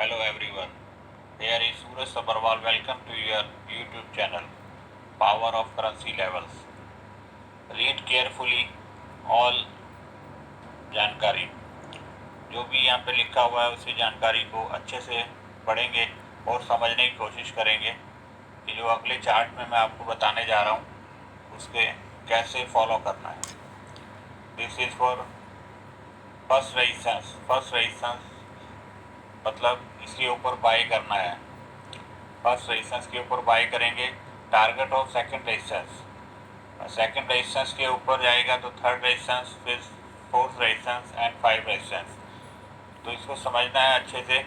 Hello everyone. Here is Suraj Sabharwal. Welcome to your YouTube channel, Power of Currency Levels. Read carefully all जानकारी जो भी यहाँ पे लिखा हुआ है उसी जानकारी को अच्छे से पढ़ेंगे और समझने की कोशिश करेंगे कि जो अगले चार्ट में मैं आपको बताने जा रहा हूँ उसके कैसे फॉलो करना है। This is for first resistance मतलब इसके ऊपर बाय करना है। फर्स्ट रेजिस्टेंस के ऊपर बाय करेंगे, टारगेट ऑफ सेकंड रेजिस्टेंस के ऊपर जाएगा तो थर्ड रेजिस्टेंस, फिर fourth resistance and five resistance. तो इसको समझना है अच्छे से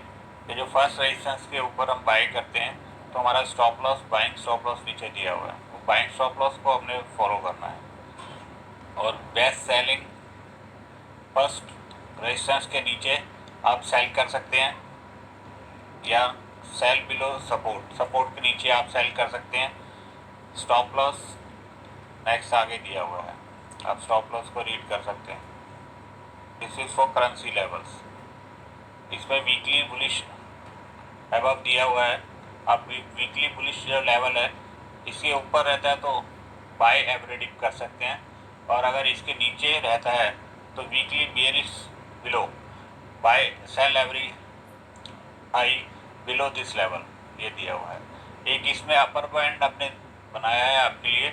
कि जो फर्स्ट रेजिस्टेंस के ऊपर हम बाय करते हैं तो हमारा stop loss, buying stop loss नीचे दिया हुआ है, वो बाइंग स्टॉप लॉस को हमने फॉलो करना है। और बेस्ट सेलिंग फर्स्ट रेजिस्टेंस के नीचे आप सेल कर सकते हैं या सेल बिलो सपोर्ट के नीचे आप सेल कर सकते हैं। स्टॉप लॉस नेक्स्ट आगे दिया हुआ है, आप स्टॉप लॉस को रीड कर सकते हैं। This is for currency levels. इसमें वीकली बुलिश अबव दिया हुआ है, आप वीकली बुलिश जो लेवल है इसके ऊपर रहता है तो बाय एवरेज डिप कर सकते हैं, और अगर इसके नीचे रहता है तो weekly bearish below buy sell every high below this level, ये दिया हुआ है। एक इसमें अपर बैंड आपने बनाया है आपके लिए।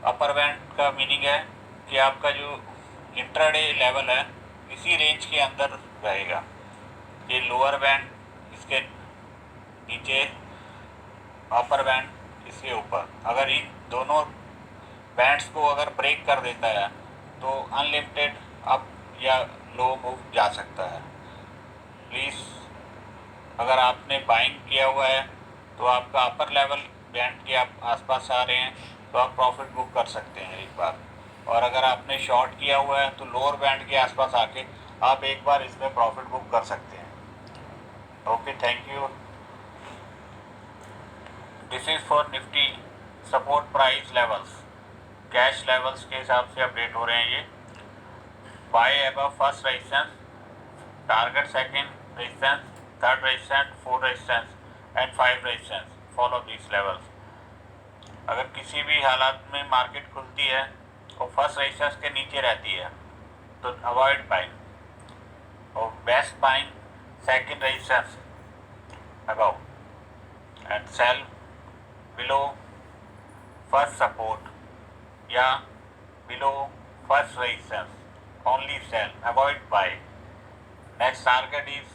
अपर बैंड का मीनिंग है कि आपका जो इंट्राडे लेवल है इसी रेंज के अंदर रहेगा। ये लोअर बैंड इसके नीचे, अपर बैंड इसके ऊपर। अगर इन दोनों बैंड्स को अगर ब्रेक कर देता है तो अनलिमिटेड अप या लो मूव जा सकता है। प्लीज़ अगर आपने बाइंग किया हुआ है तो आपका अपर लेवल बैंड के आप आसपास आ रहे हैं तो आप प्रॉफिट बुक कर सकते हैं एक बार, और अगर आपने शॉर्ट किया हुआ है तो लोअर बैंड के आसपास आके आप एक बार इसमें प्रॉफिट बुक कर सकते हैं। Okay, thank you. This is for Nifty support price levels, cash levels के हिसाब से अपडेट हो रहे हैं ये। Buy above first resistance, target second resistance, third resistance, fourth resistance and five resistance, follow this levels. अगर किसी भी हालात में मार्केट खुलती है और फर्स्ट रेजिस्टेंस के नीचे रहती है तो अवॉइड बाइंग, और best buying second resistance above and sell below first support या below first resistance, only sell, avoid buy. Next target is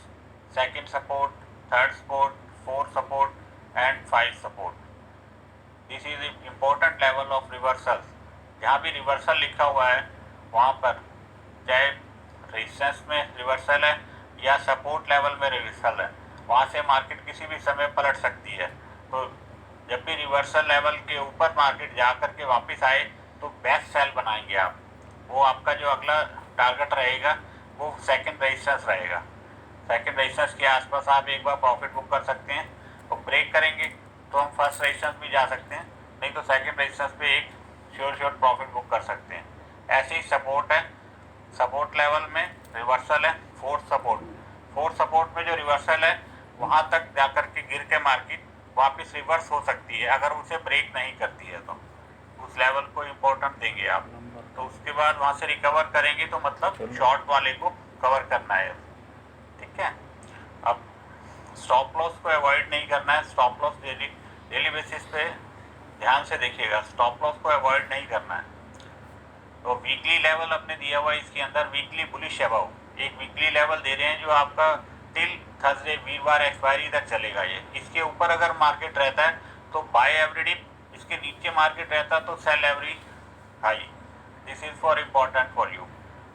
second support, third support, fourth support and five support. This is important level of reversals. जहाँ भी reversal लिखा हुआ है वहाँ पर चाहे resistance में रिवर्सल है या सपोर्ट लेवल में रिवर्सल है, वहाँ से मार्केट किसी भी समय पलट सकती है। तो जब भी रिवर्सल लेवल के ऊपर मार्केट जा कर के वापस आए तो बेस्ट सेल बनाएंगे आप। वो आपका जो अगला टारगेट रहेगा वो सेकंड रेजिस्टेंस रहेगा। सेकंड रेजिस्टेंस के आसपास आप एक बार प्रॉफिट बुक कर सकते हैं, तो ब्रेक करेंगे तो हम फर्स्ट रेजिस्टेंस भी जा सकते हैं, नहीं तो सेकंड रेजिस्टेंस पे एक श्योर प्रॉफिट बुक कर सकते हैं। ऐसे ही सपोर्ट है, सपोर्ट लेवल में रिवर्सल है, फोर्थ सपोर्ट में जो रिवर्सल है वहाँ तक जाकर के गिर के मार्केट वापस रिवर्स हो सकती है अगर उसे ब्रेक नहीं करती है, तो उस लेवल को इम्पोर्टेंट देंगे आप। तो उसके बाद वहाँ से रिकवर करेंगे तो मतलब शॉर्ट वाले को कवर करना है, ठीक है। अब स्टॉप लॉस को अवॉइड नहीं करना है। स्टॉप लॉस डेली बेसिस पे ध्यान से देखिएगा, स्टॉप लॉस को अवॉइड नहीं करना है। तो वीकली लेवल अपने दिया हुआ है इसके अंदर, वीकली बुलिश अबाउ एक वीकली लेवल दे रहे हैं जो आपका टिल थर्सडे वीरवार एक्सपायरी तक चलेगा। ये इसके ऊपर अगर मार्केट रहता है तो बाय एवरी डिप, इसके नीचे मार्केट रहता है तो sell every high. This is for important for you.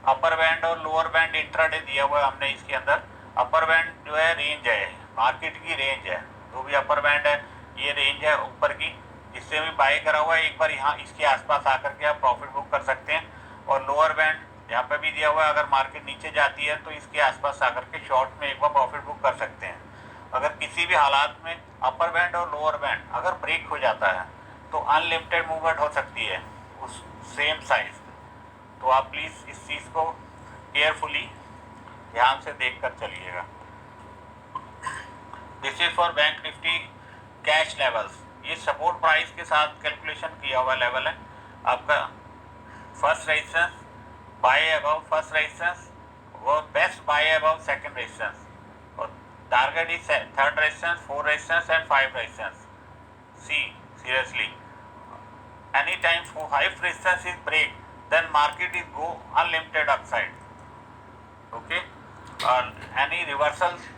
Upper band और लोअर बैंड इंट्राडे दिया हुआ है हमने इसके अंदर। अपर बैंड जो है रेंज है, मार्केट की रेंज है, जो भी अपर बैंड है ये रेंज है ऊपर की, जिससे भी बाय करा हुआ है एक बार यहाँ इसके आसपास आकर के आप प्रॉफिट बुक कर सकते हैं। और लोअर बैंड यहाँ पे भी दिया हुआ है, अगर मार्केट नीचे जाती है तो इसके आसपास आकर के शॉर्ट में एक बार प्रॉफिट बुक कर सकते हैं। अगर किसी भी हालात में अपर बैंड और लोअर बैंड अगर ब्रेक हो जाता है तो अनलिमिटेड मूवमेंट हो सकती है उस सेम साइज। तो आप प्लीज़ इस चीज़ को केयरफुली ध्यान से देख कर चलिएगा। This is for bank Nifty cash levels. ये सपोर्ट प्राइस के साथ कैलकुलेशन किया हुआ लेवल है आपका। First resistance buy above first resistance, वो best buy above second resistance, और target is third resistance, four resistance and five resistance. See seriously, anytime for high resistance is break, then market is go unlimited upside. Okay, any reversals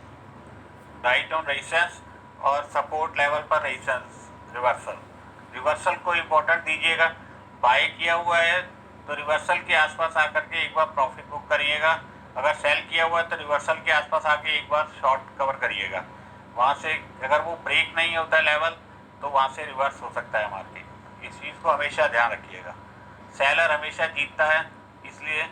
right on resistance और support level पर resistance reversal को important दीजिएगा। Bye किया हुआ है तो reversal के आसपास आकर के एक बार प्रॉफिट बुक करिएगा, अगर सेल किया हुआ है तो रिवर्सल के आसपास आके एक बार शॉर्ट कवर करिएगा। वहाँ से अगर वो ब्रेक नहीं होता है लेवल तो वहाँ से रिवर्स हो सकता है मार्केट। इस चीज़ को हमेशा ध्यान रखिएगा। सेलर हमेशा जीतता है, इसलिए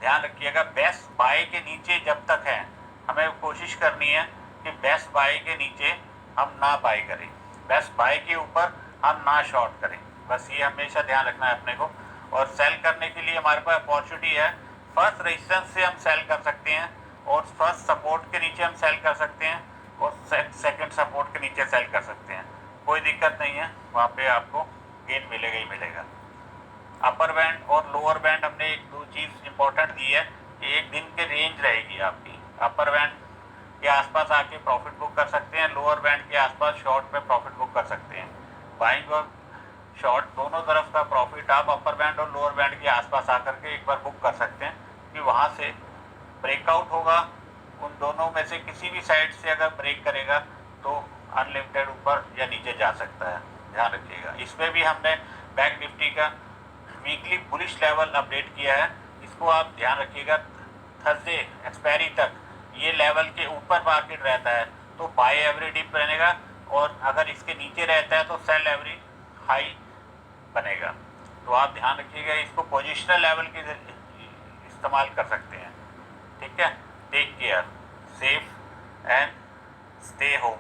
ध्यान रखिएगा। बेस्ट बाय के नीचे जब तक है हमें कोशिश करनी है कि बेस्ट बाय के नीचे हम ना बाय करें, बेस्ट बाय के ऊपर हम ना शॉर्ट करें। बस ये हमेशा ध्यान रखना है अपने को। और सेल करने के लिए हमारे पास अपॉर्चुनिटी है, फर्स्ट रेजिस्टेंस से हम सेल कर सकते हैं और फर्स्ट सपोर्ट के नीचे हम सेल कर सकते हैं और सेकंड सपोर्ट के नीचे सेल कर सकते हैं। कोई दिक्कत नहीं है, वहाँ पे आपको गेन मिलेगा ही मिलेगा। अपर बैंड और लोअर बैंड हमने एक दो चीज़ इंपॉर्टेंट दी है कि एक दिन के रेंज रहेगी आपकी। अपर बैंड के आसपास आके प्रॉफिट बुक कर सकते हैं, लोअर बैंड के आसपास शॉर्ट पे प्रॉफिट बुक कर सकते हैं। बाइंग और शॉर्ट दोनों तरफ का प्रॉफिट आप अपर बैंड और लोअर बैंड के आसपास आकर के एक बार बुक कर सकते हैं कि वहाँ से ब्रेकआउट होगा। उन दोनों में से किसी भी साइड से अगर ब्रेक करेगा तो अनलिमिटेड ऊपर या नीचे जा सकता है, ध्यान रखिएगा। इसमें भी हमने बैंक निफ्टी का वीकली बुलिश लेवल अपडेट किया है, इसको आप ध्यान रखिएगा। थर्सडे एक्सपायरी तक ये लेवल के ऊपर मार्केट रहता है तो बाय एवरी डिप बनेगा, और अगर इसके नीचे रहता है तो सेल एवरी हाई बनेगा। तो आप ध्यान रखिएगा, इसको पोजिशनल लेवल के इस्तेमाल कर सकते हैं। ठीक है, take care, safe and stay home.